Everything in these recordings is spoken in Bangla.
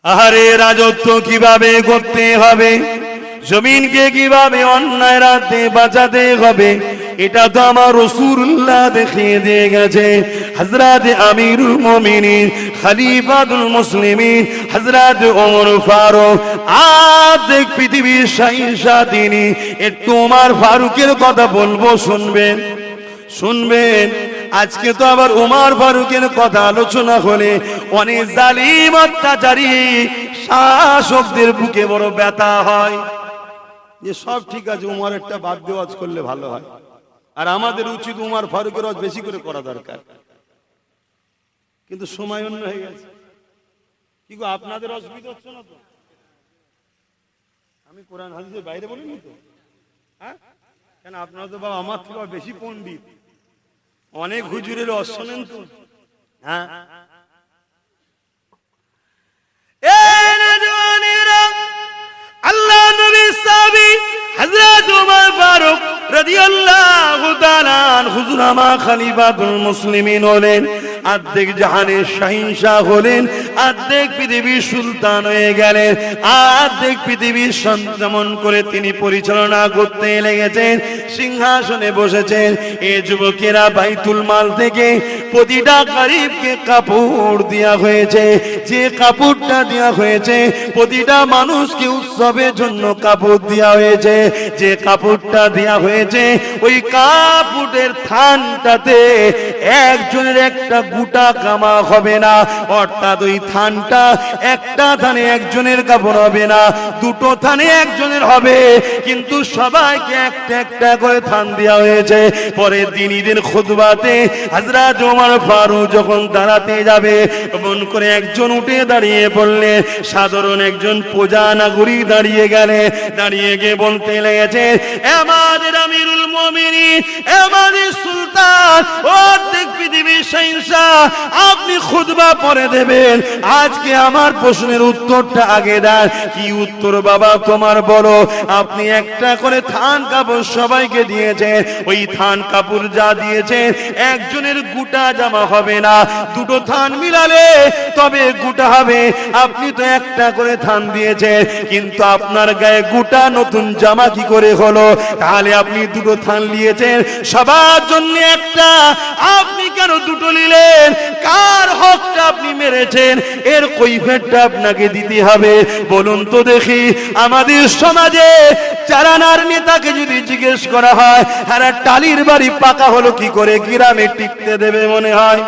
আহারে রাজত্ব কিভাবে করতে হবে, জমিনকে কিভাবে অন্যায় রাতে বাঁচাতে হবে, এটা তো আমার রাসূলুল্লাহ দেখিয়ে দিয়ে গেছে। হযরত আমিরুল মুমিনিন খলিফাতুল মুসলিমিন হযরত ওমর ফারুক আদিক পৃথিবীর শাহিনশাহ তিনি। একটু ওমর ফারুকের কথা বলবো, শুনবেন শুনবেন। আজকে তো আবার ওমর ফারুকের কথা আলোচনা হলে অনেক জালিম অত্যাচারী শাসকদের বুকে বড় ব্যথা হয় যে সব ঠিক আছে, উমরেরটা বাদ দিয়ে ওয়াজ করলে ভালো হয়। আর আমাদের উচিত ওমর ফারুকের ওয়াজ বেশি করে করা দরকার, কিন্তু সময় অন্য হয়ে গেছে। কি গো, আপনাদের অসুবিধা হচ্ছে না তো? আমি কোরআন হাদিসের বাইরে বলিনি তো, হ্যাঁ? কেন আপনারা তো বাবা আমার থেকে বেশি পণ্ডিত, অনেক হুজুরের ওয়াজ শোনেন তো, হ্যাঁ? আল্লাহ নবী সাহাবী হযরত ওমর ফারুক রাদিয়াল্লাহু তাআলা হুজুর আমার খলিফাতুল মুসলিমিন হলেন, আর্ধেক জাহানের শাহিনশাহ হলেন, আর্ধেক পৃথিবীর সুলতান হয়ে গেলেন, আর্ধেক পৃথিবীর সন্তান করে তিনি পরিচালনা করতে লেগেছেন, সিংহাসনে বসেছেন। এই যুবকেরা বাইতুল মাল থেকে প্রতিটা গরিবকে কাপড় দেওয়া হয়েছে, যে কাপড়টা দেওয়া হয়েছে প্রতিটা মানুষকে উৎসবের জন্য কাপড় দেওয়া হয়েছে, যে কাপড়টা দেওয়া হয়েছে ওই কাপড়ের থানটাতে একজনের একটা গোটা কামা হবে না, অর্থাৎ ওই থানটা একটা থানে একজনের কাপড় হবে না, দুটো থানে একজনের হবে, কিন্তু সবাইকে একটা একটা করে থান দেওয়া হয়েছে। পরের দিন ঈদের খুতবাতে হযরত ওমর ফারুক যখন দাঁড়াতে যাবে, এমন করে একজন উঠে দাঁড়িয়ে পড়লে, সাধারণ একজন প্রজা নাগরিক দাঁড়িয়ে গেলে, দাঁড়িয়ে গিয়ে বলতে লেগেছে, আমাদের আমিরুল মুমিনিন, আমাদের সুলতান, অর্ধেক পৃথিবীর শাহিনশাহ, আপনি খুতবা পড়ে দেবেন, আজকে আমার প্রশ্নের উত্তরটা আগে দেন। কি উত্তর বাবা তোমার বলো? আপনি একটা করে থান কাপড় সবাইকে দিয়েছেন, ওই থান কাপড় যা দিয়েছেন একজনের গোটা জামা হবে না, দুটো থান মিলালে তবে গোটা হবে। আপনি তো একটা করে থান দিয়েছেন, কিন্তু আপনার গায়ে গোটা নতুন জামা কি করে হলো? তাহলে আপনি দুটো থান নিয়েছেন, সবার জন্য একটা, আপনি কেন দুটো নিলেন? কার হকটা আপনি মেরেছেন? এর কৈফিয়তটা আপনাকে দিতে হবে। বলুন তো দেখি, আমাদের সমাজে চারানার নেতাকে যদি জিজ্ঞেস করা হয়, আরে টালির বাড়ি পাকা হলো কি করে, গ্রামে টিকতে দেবে মনে হয়?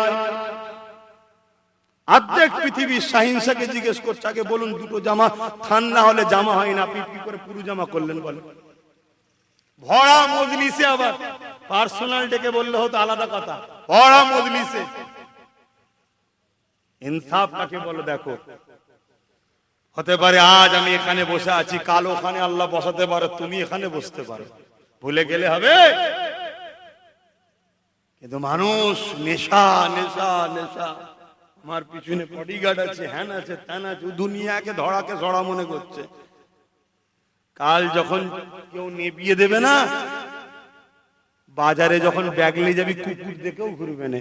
অর্ধেক পৃথিবীর শাহিনশাহকে জিজ্ঞেস করছে, আগে বলুন দুটো জামা থান না হলে জামা হয় না, আপনি কি করে পুরো জামা করলেন বলেন? ভরা মজলিসে, আবার পার্সোনাল ডেকে বললে হতো আলাদা কথা, ভরা মজলিসে ইনসাফ কাকে বলে দেখো। হতে পারে আজ আমি এখানে বসে আছি, কাল ওখানে আল্লাহ বসাতে পারে, তুমি এখানে বসতে পারো, ভুলে গেলে হবে? কিন্তু মানুষ নেশা নেশা নেশা, আমার পিছনে বডিগার্ড আছে, হ্যান আছে, ত্যান আছে, দুনিয়াকে ধরাকে ধরা মনে করছে। কাল যখন কেউ নেবিয়ে দেবে না, বাজারে যখন ব্যাগ নিয়ে যাবি, কুকুর দেখেও ঘুরবে না,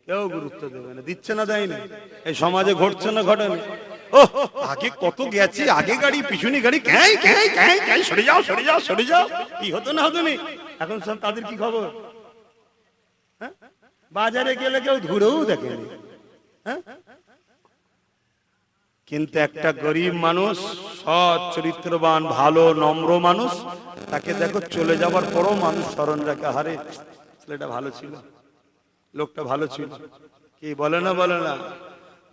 কেউ গুরুত্ব দেবে না। দিচ্ছে না, দেয় না? এই সমাজে ঘটছে না, ঘটেনি? ও আগে কত গেছে, আগে গাড়ি পিছনে গাড়ি, ক্যাই ক্যাই ক্যাই ক্যাই, সরে যাও সরে যাও সরে যাও, কি হতো না হতো নি? এখন সব তাদের কি খবর? হ্যাঁ, বাজারে গেলে কেউ ঘুরেও দেখেনি। হ্যাঁ, কিন্তু একটা গরিব মানুষ, সৎ চরিত্রবান, ভালো নম্র মানুষ, তাকে দেখো চলে যাবার পরও মানুষ স্মরণ রাখে, হারে ছেলেটা ভালো ছিল, লোকটা ভালো ছিল। কি বলে না, বলে না?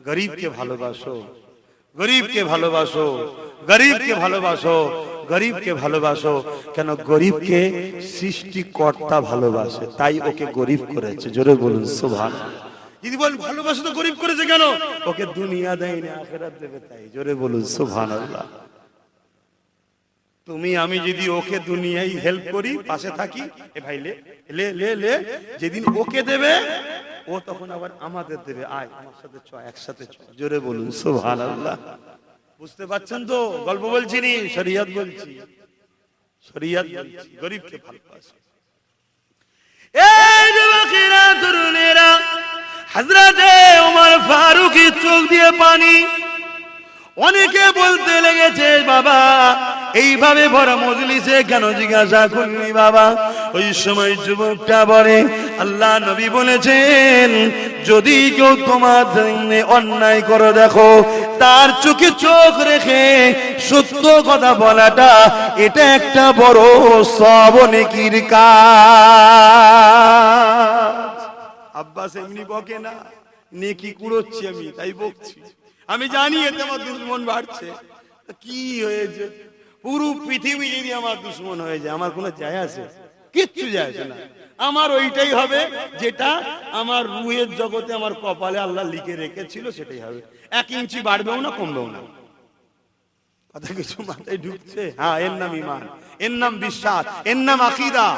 গরিবকে ভালোবাসো, গরিবকে ভালোবাসো, গরিবকে ভালোবাসো, গরিবকে ভালোবাসো। কেন? গরিবকে সৃষ্টিকর্তা ভালোবাসে, তাই ওকে গরিব করেছে। জোরে বলুন সুবহানাল্লাহ। যদি বল ভালোবাসা তো গরিব করেছে কেন? ওকে দুনিয়া দেয়নি, আখিরাত দেবে, তাই। জোরে বলুন সুবহানাল্লাহ। তুমি আমি যদি ওকে দুনিয়ায় হেল্প করি, পাশে থাকি, এ ভাই লে লে লে লে, যেদিন ওকে দেবে ও তখন আবার আমাদের দেবে, আয় আমার সাথে চ, একসাথে চ। জোরে বলুন সুবহানাল্লাহ। বুঝতে পারছেন তো? গল্প বলছি নি, শরিয়ত বলছি, শরিয়ত বলছি। গরিবকে ভালোবাসো। এই যুবকেরা, তরুণেরা, হযরতে ওমর ফারুকের চোখ দিয়ে পানি, অনেকে বলতে লেগেছে বাবা এইভাবে ভরা মজলিসে কেন জিজ্ঞাসা করলি বাবা? ওই সময় যুবকটা বলে আল্লাহ নবী বলেছেন যদি কেউ তোমার অন্যায় করে দেখো তার চোখে চোখ রেখে সত্য কথা বলাটা এটা একটা বড় সওয়াব নেকির কাজ। আব্বাস এমনি বকে না, নেকি কুড়োচ্ছি আমি তাই বকছি। আমি জানি এতে আমার দুশ্মন বাড়ছে, কি হয়েছে পুরো পৃথিবী যদি আমার দুশ্মন হয়ে যায় আমার কোনো যায় আসে? কিচ্ছু যায় আসে না। আমার ওইটাই হবে যেটা আমার রুহের জগতে আমার কপালে আল্লাহ লিখে রেখেছিল সেটাই হবে। 1 ইঞ্চি বাড়বেও না কমবেও না। কথা কিছু মাথায় ঢুকছে? হ্যাঁ, এর নাম ঈমান, এর নাম বিশ্বাস, এর নাম আকীদা।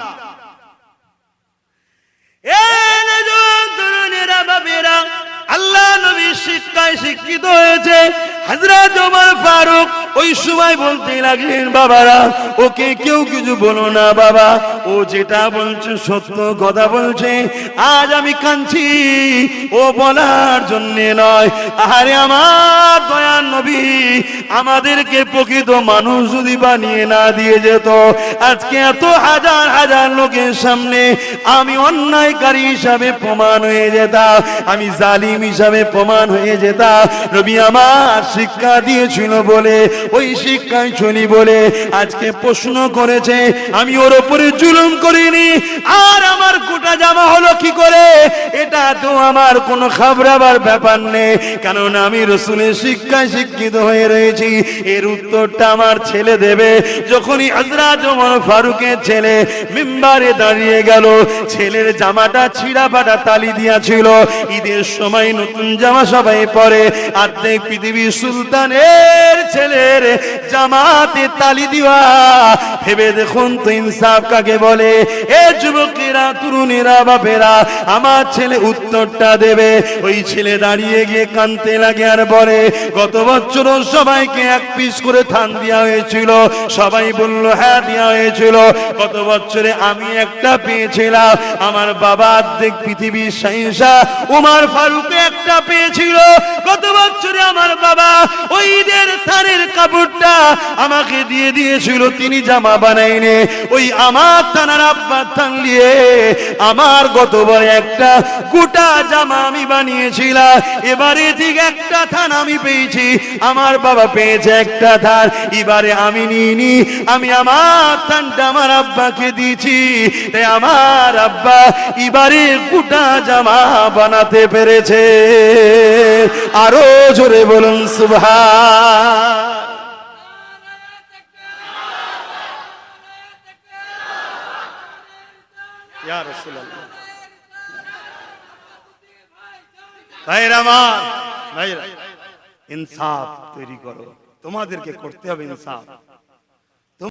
আল্লাহ নবী শিক্ষায় শিক্ষিত হয়েছে। হযরত ওমর ফারুক ওই সময় বলতে লাগলেন বাবারা ওকে কেউ কিছু বলো না বাবা, ও যেটা বলছে সত্য কথা বলছে। আজ আমি কাঁদছি ও বলার জন্য নয়। আরে আমার দয়ার নবী আমাদেরকে প্রকৃত মানুষ যদি বানিয়ে না দিয়ে যেত আজকে এত হাজার হাজার লোকের সামনে আমি অন্যায়কারী হিসাবে প্রমাণ হয়ে যেতাম, আমি জালিম হিসাবে প্রমাণ হয়ে যেতাম। নবী আমার শিক্ষা দিয়েছিল বলে ওই শিক্ষায় চলি বলে আজকে প্রশ্ন করেছে, আমি ওর উপরে জুলুম করিনি। আর আমার গোটা জামা হলো কি করে এটা তো আমার কোনো খাবরাবার ব্যাপার নেই, কারণ আমি রাসূলের শিক্ষায় শিক্ষিত হয়ে রয়েছি। এর উত্তরটা আমার ছেলে দেবে। যখনই হযরত ওমর ফারুকের ছেলে মিম্বারে দাঁড়িয়ে গেল, ছেলের জামাটা ছিঁড়া ফাটা তালি দিয়েছিল। ঈদের সময় নতুন জামা সবাই পরে, অর্ধেক পৃথিবীর সুলতানের ছেলের জামাতে তালি দিবা ভেবে দেখুন তো ইনসাফ কাকে বলে? এ যুবকেরা, তরুণেরা, বাপেরা, আমার ছেলে উত্তরটা দেবে। ওই ছেলে দাঁড়িয়ে গিয়ে কাঁদতে লাগে আর বলে গত বছর সবাইকে 1 পিস করে থান দেওয়া হয়েছিল। সবাই বলল হ্যাঁ দেওয়া হয়েছিল। গত বছরে আমি একটা পেয়েছিলাম। আমার বাবা অর্ধেক পৃথিবীর শাহেনশাহ ওমর ফারুক একটা পেয়েছিল। গত বছরে আমার বাবা ওই ঈদের থানের কাপড়টা আমাকে দিয়ে দিয়েছিল, তিনি জামা বানাইনি। ওই আমার থানার আব্বা থান দিয়ে আমার গতবার একটা গোটা জামা আমি বানিয়েছিলাম। এবারে ঠিক একটা থান আমি পেয়েছি, আমার বাবা পেয়েছে একটা থান। এবারে আমি নিইনি, আমি আমার থানটা আমার আব্বাকে দিয়েছি। তাই আমার আব্বা এবারে গোটা জামা বানাতে পেরেছে। আরো জোরে বলুন সুবহান। ইয়া রাসূলুল্লাহ। ভাইরা আমার, ভাইরা ইনসাফ তৈরি করো, তোমাদেরকে করতে হবে ইনসাফ।